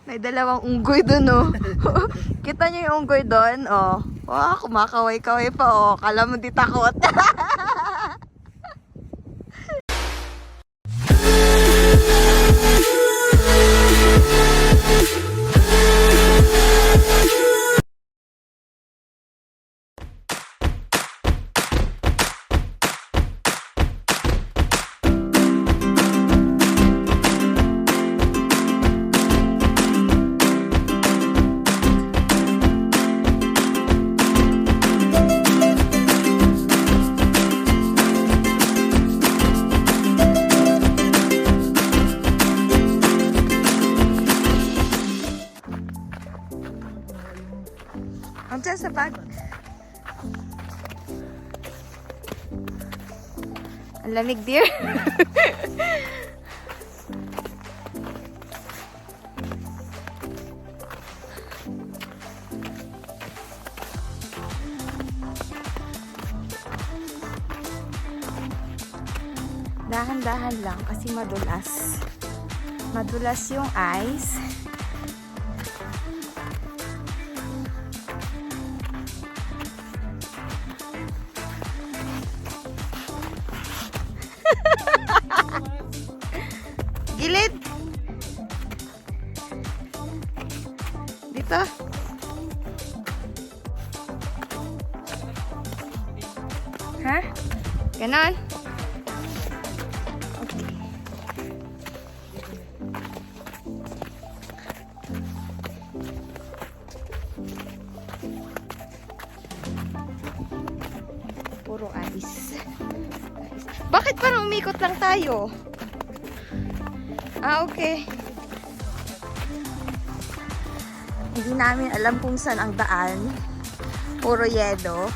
May dalawang unggoy dun, oh. Kita niyo yung unggoy dun, oh. Wow, kumakaway-kaway pa, oh. Kala mo di takot. Andiyan sa bag. Ang lamig, dear. Dahan-dahan lang kasi madulas. Madulas yung ice. Gilid. Dito. Ha? Ganon. Okay. Puro ice. Bakit parang umikot lang tayo? Ah, okay. Hindi namin alam kung saan ang daan. Puro yelo.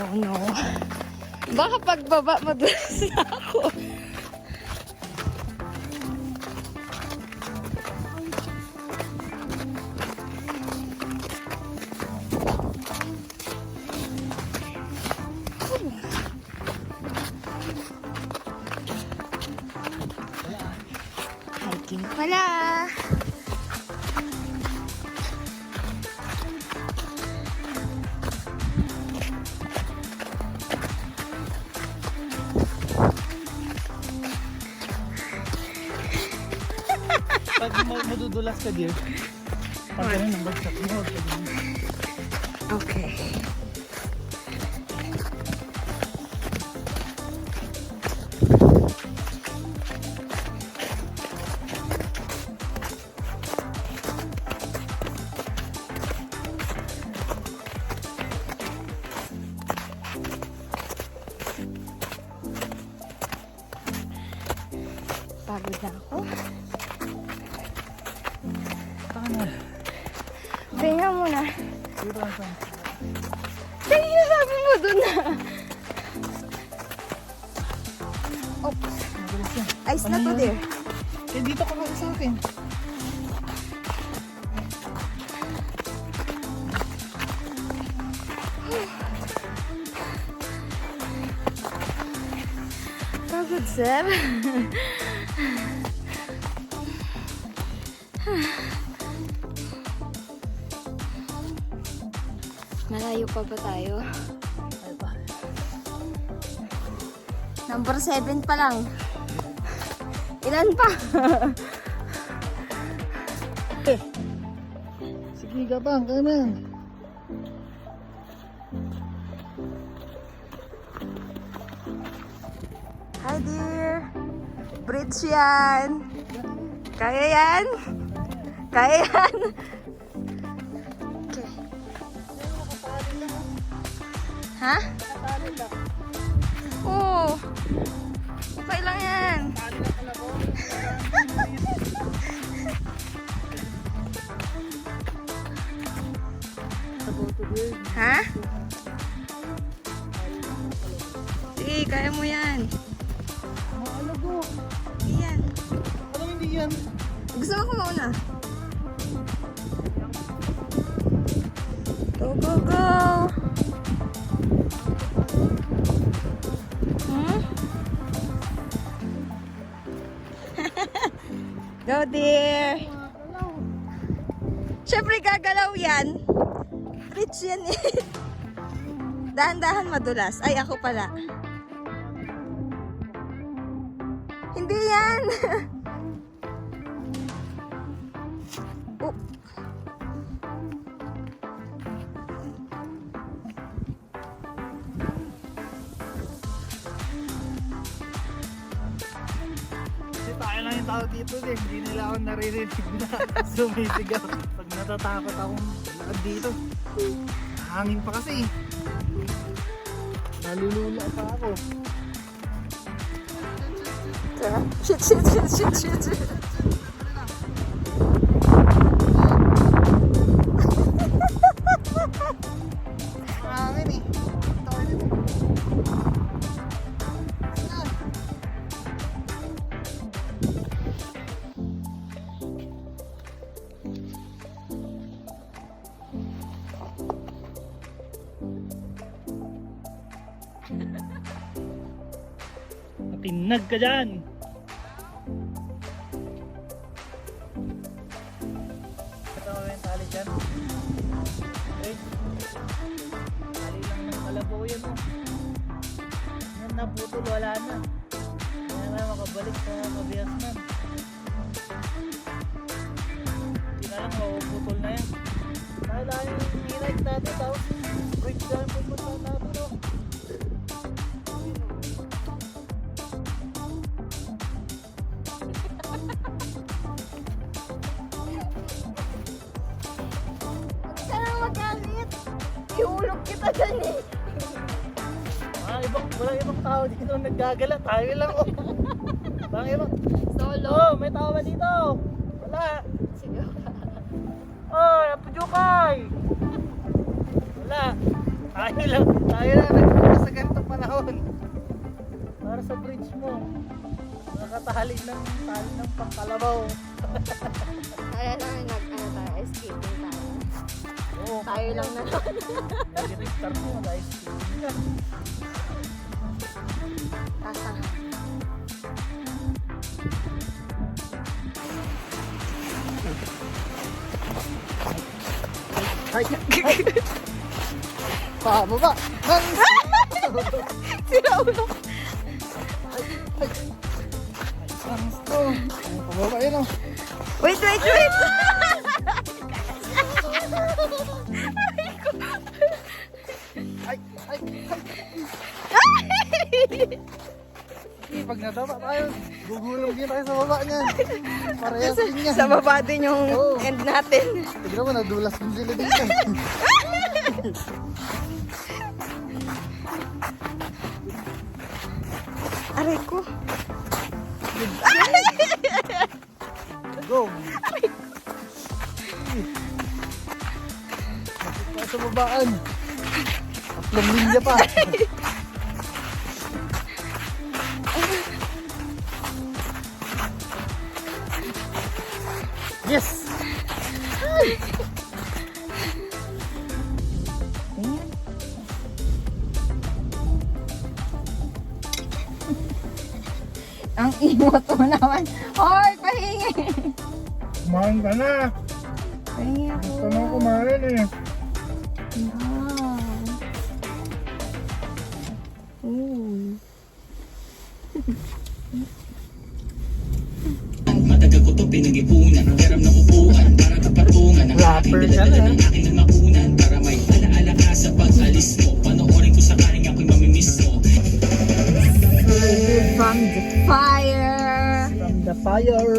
Oh no. Baka pagbaba madulas na ako. Hiking pala. Pag madudulas ka, dear, pag ganun ang bagsak mo. Okay. Pagod na ako. Paano? Kaya mo na. Dito ang saan? Kaya sabi mo dun na. Oops. Madulas yan. Ice na to, dear. Eh, dito ka kasi sa akin. Pagod, sir. Malayo pa ba tayo? Ay pa. Number 7 pa lang. Ilan pa? Sige ka pa, kanan. Hi dear. Bridge yan. Kaya yan? Kaya yan? Okay. Ha? Oo. Okay lang yan. dear. Ha? Sige, kaya mo yan. Ano ko? Yan. Ano hindi yan? Gusto mo ko mauna? Go, go, go! Hmm? Go, dear! Siyempre, gagalaw yan. Rich yan eh. Dahan-dahan madulas. Ay, ako pala. Hindi yan! Oh. Kasi tayo lang yung tao dito din. Hindi nila ako naririnig na sumisigaw. Pag natatakot akong lakad dito. Hangin pa kasi. Nalulula pa ako. Shit, shit, shit, shit, shit, shit. Hangin eh. Tayo dito. Matinag ka dyan! Ito mo yung tali dyan. Okay. Tali lang ng kalabaw yan oh. Yan naputol, wala na. Kaya na makabalik sa kabiasman. Hindi na lang, mapuputol na yan. Dahil lang yung hinag natin, tapos break down pupunta natin oh. Ihulog kita dyan eh. Walang ibang tao dito naggagala. Tayo lang oh. Walang ibang. Solo. Oh, may tao ba dito? Wala. Sige. Oh, napujukay. Wala. Tayo lang nagpunta sa ganitong panahon. Para sa bridge mo. Nakatali ng tali ng pangkalabaw. Kaya namin tayo, escaping tayo. Oo, Tayo lang na lang. nag-restart mo guys. Tasahan. Ay! Pababa! Sira ulo. Pababa yun oh. Wait, wait, wait! Ay! Pag nadapa tayo, gugulong din tayo sa baba niyan. Parehas din yan. Sa baba din yung Oo. end natin. Tignan mo, nadulas din sila dito. Aray ko. Go! Nakita sa babaan. 3 milya pa. Yes! Ang imot mo naman. Hoy, pahingi. Kumain ka na. Pahingi ako. Gusto mo kumain eh. Wow. Ooh. Matagal ko to pinag-ipunan, garam ng upuan para kapatungan ang Rapper aking ka dala-dala na. ng aking makunan para may alaala ka sa pag-alis mo. Panoorin ko sakaling ako'y mamimiss mo. From the fire. From the fire.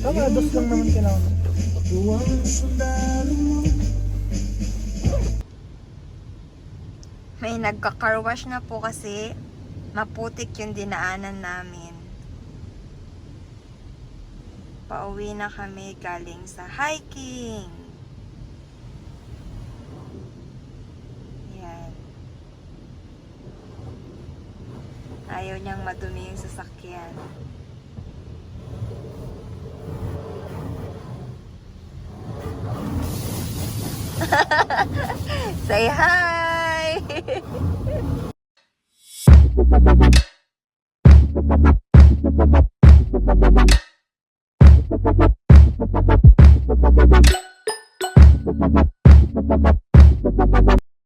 Tama, dos lang naman kailangan. May nagka-car wash na po kasi maputik yung dinaanan namin. Pauwi na kami galing sa hiking. Yan. Ayaw niyang madumi yung sasakyan. Say hi!